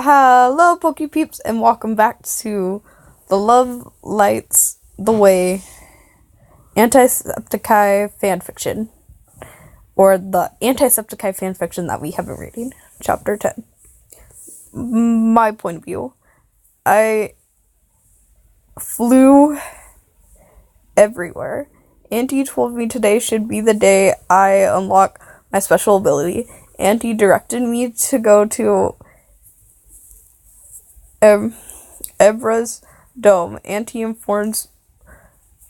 Hello, Poke Peeps, and welcome back to the Love Lights the Way Antisepticeye fanfiction, or the Antisepticeye fanfiction that we have been reading, Chapter 10. My point of view, I flew everywhere. Auntie told me today should be the day I unlock my special ability. Auntie directed me to go to Ebra's dome. Auntie informs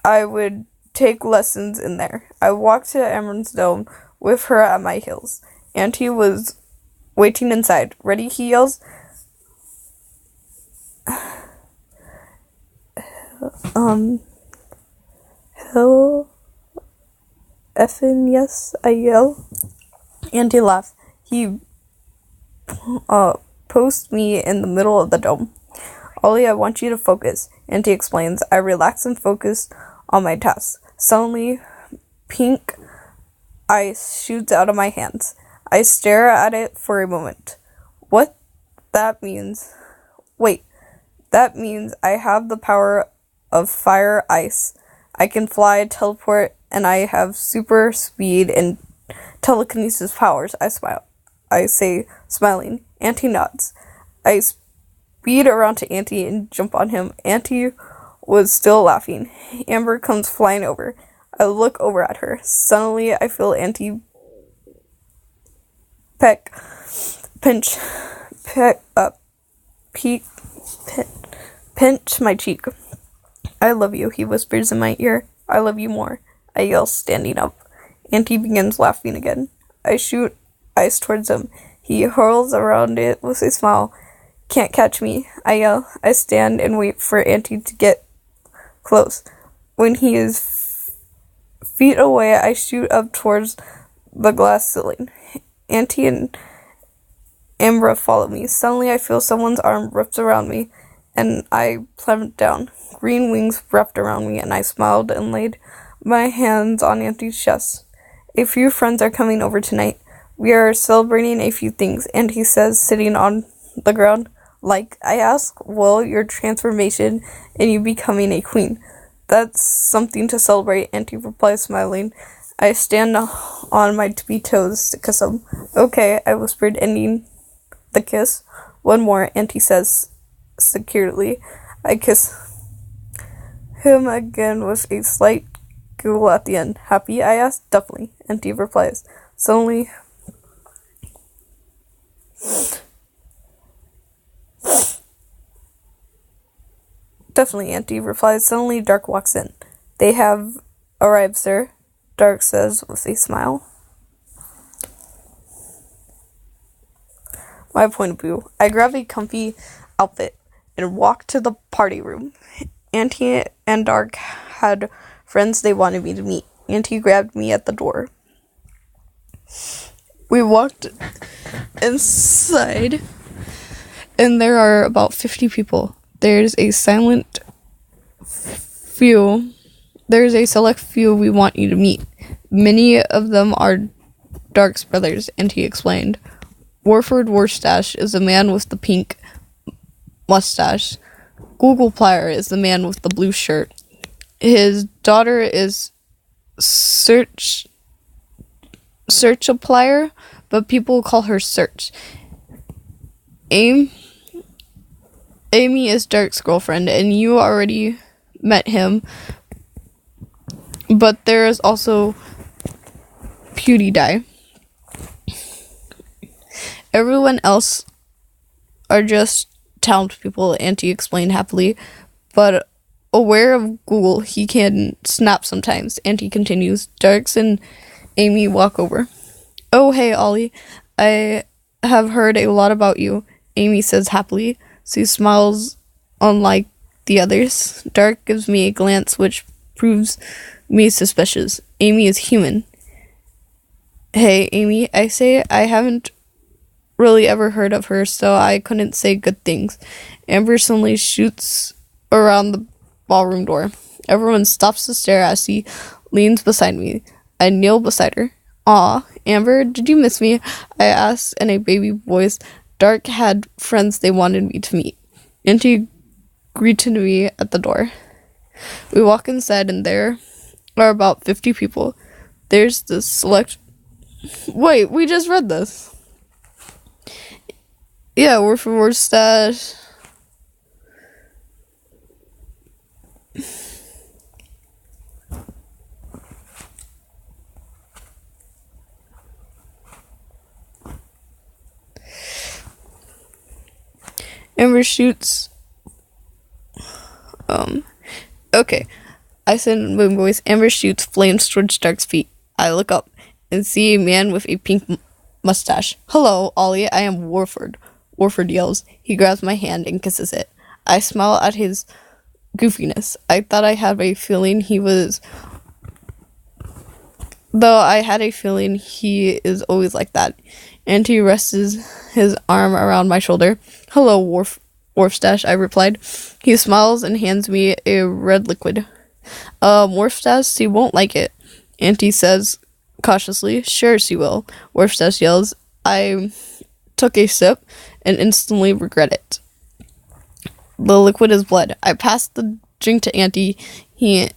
I would take lessons in there. I walked to Emerald's dome with her at my heels. Auntie was waiting inside. Ready, he yells. Hell effing yes, I yell. Auntie laughed. He post me in the middle of the dome. Ollie, I want you to focus. Auntie explains. I relax and focus on my task. Suddenly, pink ice shoots out of my hands. I stare at it for a moment. What that means? Wait, that means I have the power of fire ice. I can fly, teleport, and I have super speed and telekinesis powers. I smile. I say, smiling. Auntie nods. I speed around to Auntie and jump on him. Auntie was still laughing. Amber comes flying over. I look over at her. Suddenly, I feel Auntie pinch my cheek. I love you, he whispers in my ear. I love you more, I yell, standing up. Auntie begins laughing again. I shoot ice towards him. He hurls around it with a smile. Can't catch me, I yell. I stand and wait for Auntie to get close. When he is feet away, I shoot up towards the glass ceiling. Auntie and Ambra follow me. Suddenly, I feel someone's arm wrapped around me, and I plummet down. Green wings wrapped around me, and I smiled and laid my hands on Auntie's chest. A few friends are coming over tonight. We are celebrating a few things, Auntie says, sitting on the ground. Like, I ask, well, your transformation and you becoming a queen. That's something to celebrate, Auntie replies, smiling. I stand on my tippy toes to kiss him. Okay, I whispered, ending the kiss. One more, Auntie says securely. I kiss him again with a slight giggle at the end. Happy, I ask. Definitely, Auntie replies. Suddenly, Auntie replies. Suddenly, Dark walks in. They have arrived, sir, Dark says with a smile. My point of view. I grab a comfy outfit and walk to the party room. Auntie and Dark had friends they wanted me to meet. Auntie grabbed me at the door. We walked inside, and there are about 50 people. There's a select few we want you to meet. Many of them are Dark's brothers, Auntie explained. Warford Warstash is the man with the pink mustache. Google Plier is the man with the blue shirt. His daughter is Search-a-Plier, but people call her Search. Amy is Dark's girlfriend, and you already met him. But there is also PewDiePie. Everyone else are just townspeople, Auntie explained happily. But aware of Google, he can snap sometimes. Auntie continues. Darks and Amy walk over. Oh, hey, Ollie. I have heard a lot about you, Amy says happily. She smiles unlike the others. Dark gives me a glance which proves me suspicious. Amy is human. Hey, Amy, I say. I haven't really ever heard of her, so I couldn't say good things. Amber suddenly shoots around the ballroom door. Everyone stops to stare as she leans beside me. I kneel beside her. Aw, Amber, did you miss me? I asked in a baby voice. Dark had friends they wanted me to meet. Auntie greeted me at the door. We walk inside and there are about 50 people. There's the select... Wait, we just read this. Yeah, we're stat... Amber shoots. Okay. I said in my voice, Amber shoots flames towards Dark's feet. I look up and see a man with a pink mustache. Hello, Ollie, I am Warford. Warford yells. He grabs my hand and kisses it. I smile at his goofiness. I thought I had a feeling he was... Though I had a feeling he is always like that. And he rests his arm around my shoulder. Hello, Warfstash, I replied. He smiles and hands me a red liquid. Warfstash, she won't like it. Auntie says cautiously. Sure, she will. Warfstash yells. I took a sip and instantly regret it. The liquid is blood. I pass the drink to Auntie. He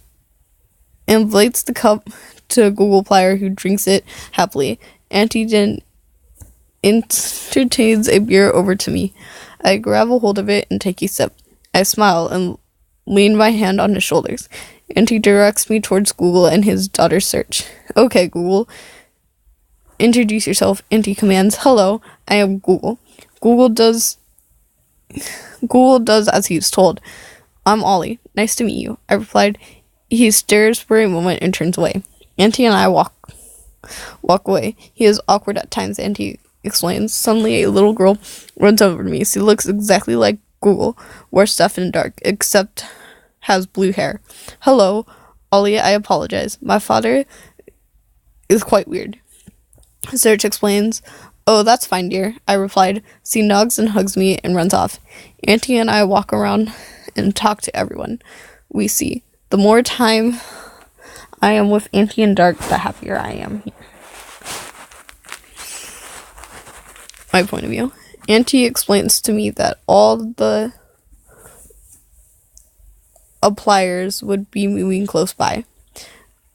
inflates the cup to Google Plier, who drinks it happily. Auntie then entertains a beer over to me. I grab a hold of it and take a sip. I smile and lean my hand on his shoulders. Auntie directs me towards Google and his daughter's search. Okay, Google. Introduce yourself, Auntie commands. Hello, I am Google. Google does as he's told. I'm Ollie. Nice to meet you, I replied. He stares for a moment and turns away. Auntie and I walk away. He is awkward at times, Auntie explains. Suddenly, a little girl runs over to me. She looks exactly like Google, wears stuff in dark, except has blue hair. Hello, Ollie, I apologize. My father is quite weird. Search explains. Oh, that's fine, dear, I replied. She nods and hugs me and runs off. Auntie and I walk around and talk to everyone we see. The more time I am with Auntie and Dark, the happier I am here. My point of view. Auntie explains to me that all the appliers would be moving close by.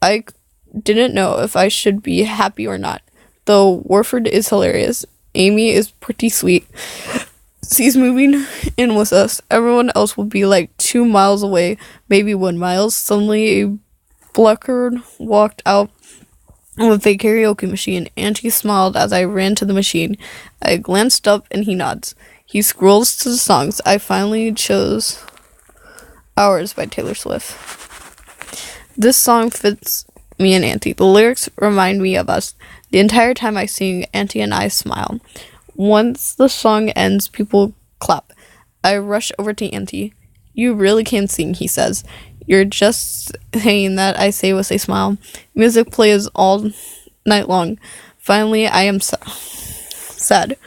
I didn't know if I should be happy or not, though Warford is hilarious. Amy is pretty sweet. She's moving in with us. Everyone else will be like 2 miles away, maybe 1 mile. Suddenly, a blackbird walked out with a karaoke machine. Auntie smiled as I ran to the machine. I glanced up and he nods. He scrolls to the songs. I finally chose Hours by Taylor Swift. This song fits me and Auntie. The lyrics remind me of us. The entire time I sing, Auntie and I smile. Once the song ends, people clap. I rush over to Auntie. You really can sing, he says. You're just saying that, I say with a smile. Music plays all night long. Finally, I am sad.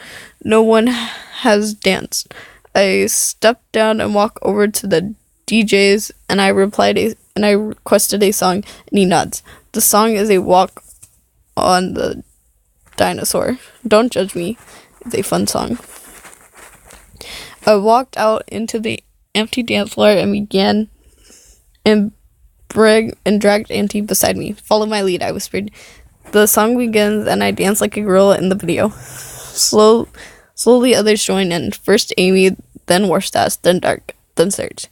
No one has danced. I step down and walk over to the DJs, and I requested a song, and he nods. The song is a walk on the dinosaur. Don't judge me. It's a fun song. I walked out into the empty dance floor and began and dragged Auntie beside me. Follow my lead, I whispered. The song begins and I dance like a girl in the video. Slowly others join in. First Amy, then Warstash, then Dark, then Search,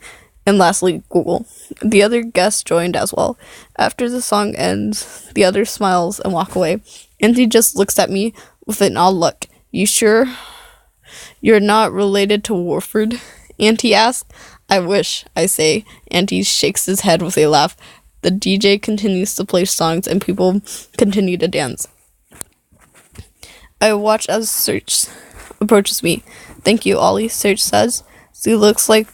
and lastly Google. The other guests joined as well. After the song ends, the others smiles and walk away. Auntie just looks at me with an odd look. You sure you're not related to Warford? Auntie asks. I wish, I say. Auntie shakes his head with a laugh. The DJ continues to play songs and people continue to dance. I watch as Search approaches me. Thank you, Ollie, Search says. She looks like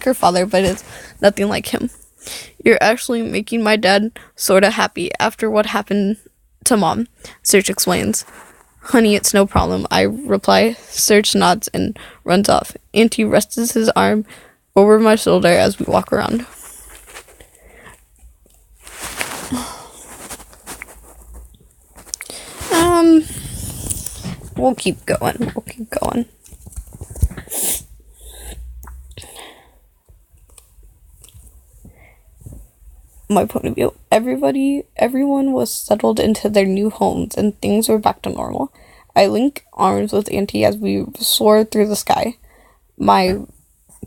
her father, but it's nothing like him. You're actually making my dad sorta happy after what happened to Mom, Search explains. Honey, it's no problem, I reply. Search nods and runs off. Auntie rests his arm over my shoulder as we walk around. We'll keep going. My point of view. Everyone was settled into their new homes and things were back to normal. I link arms with Auntie as we soar through the sky. My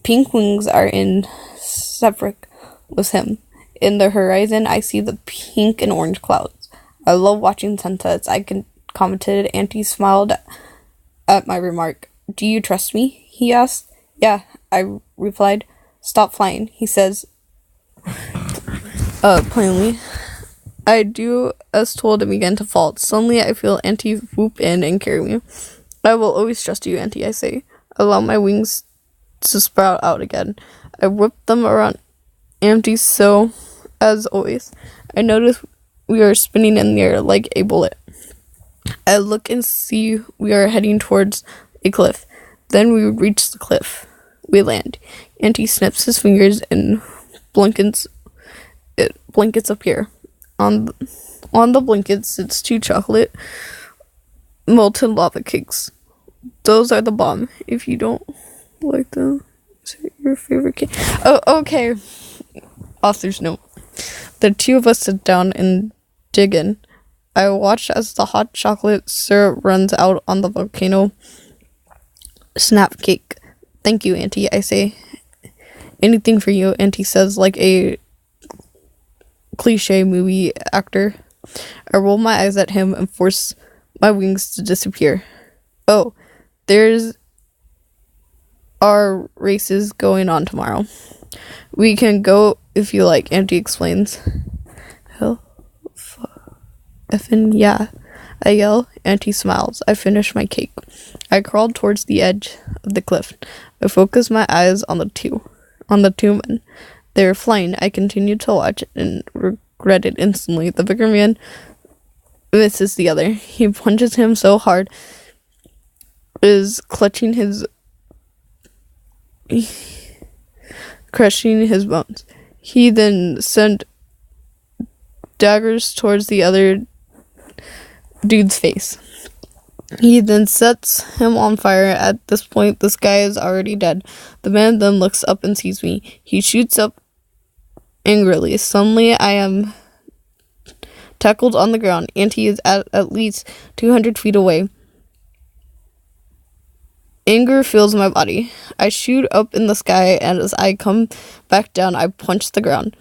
pink wings are in separate with him. In the horizon, I see the pink and orange clouds. I love watching sunsets. Commented. Auntie smiled at my remark. Do you trust me? He asked. Yeah, I replied. Stop flying, he says, plainly. I do as told and began to fall. Suddenly I feel Auntie whoop in and carry me. I will always trust you, Auntie, I say. Allow my wings to sprout out again. I whip them around Auntie so, as always. I notice we are spinning in the air like a bullet. I look and see we are heading towards a cliff. Then we reach the cliff. We land. Auntie snips his fingers and blankets appear. On the blankets sits 2 chocolate molten lava cakes. Those are the bomb. If you don't like them, is it your favorite cake? Oh, okay. Author's note. The 2 of us sit down and dig in. I watch as the hot chocolate syrup runs out on the volcano snap cake. Thank you, Auntie, I say. Anything for you, Auntie says like a cliche movie actor. I roll my eyes at him and force my wings to disappear. Oh, there's our races going on tomorrow. We can go if you like, Auntie explains. Hell, effing yeah, I yell. Auntie smiles. I finish my cake. I crawled towards the edge of the cliff. I focus my eyes on the two men. They were flying. I continued to watch and regretted instantly. The bigger man misses the other. He punches him so hard, is crushing his bones. He then sent daggers towards the other dude's face. He then sets him on fire. At this point, this guy is already dead. The man then looks up and sees me. He shoots up angrily. Suddenly, I am tackled on the ground. Auntie is at least 200 feet away. Anger fills my body. I shoot up in the sky, and as I come back down, I punch the ground.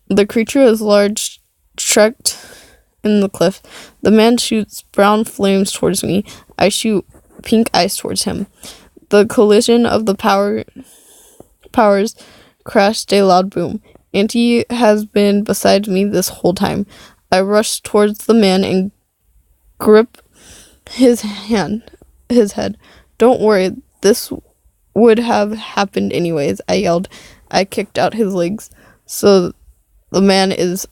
The creature is large, trekked in the cliff. The man shoots brown flames towards me. I shoot pink ice towards him. The collision of the powers crashed a loud boom. Auntie has been beside me this whole time. I rush towards the man and grip his head. Don't worry, this would have happened anyways, I yelled. I kicked out his legs, so the man is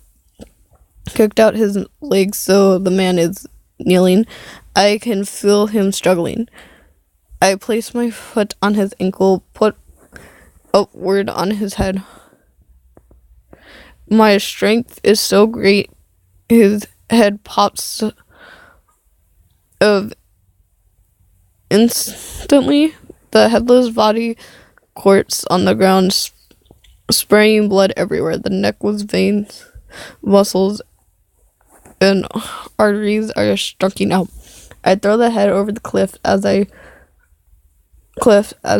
kneeling. I can feel him struggling. I place my foot on his ankle, put upward on his head. My strength is so great, his head pops of instantly. The headless body corpse on the ground, spraying blood everywhere. The neck was veins, muscles, and arteries are stroking out. I throw the head over the cliff as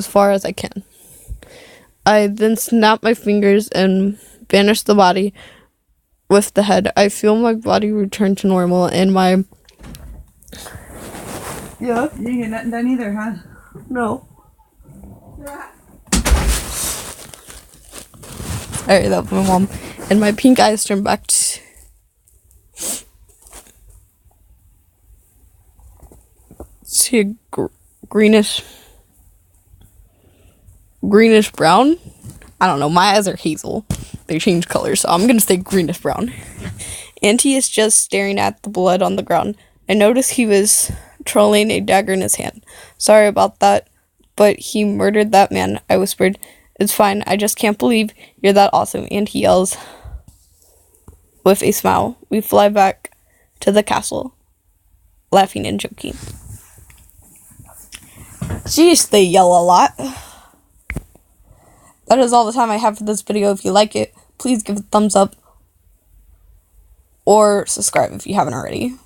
far as I can. I then snap my fingers and banish the body with the head. I feel my body return to normal and my... Yeah? You didn't get nothing done either, huh? No. Alright, that was my mom. And my pink eyes turn back to greenish brown. I don't know, my eyes are hazel. They change color, so I'm gonna say greenish brown. Auntie is just staring at the blood on the ground. I noticed he was twirling a dagger in his hand. Sorry about that, but he murdered that man, I whispered. It's fine, I just can't believe you're that awesome, Auntie yells with a smile. We fly back to the castle, laughing and joking. Jeez, they yell a lot. That is all the time I have for this video. If you like it, please give it a thumbs up. Or subscribe if you haven't already.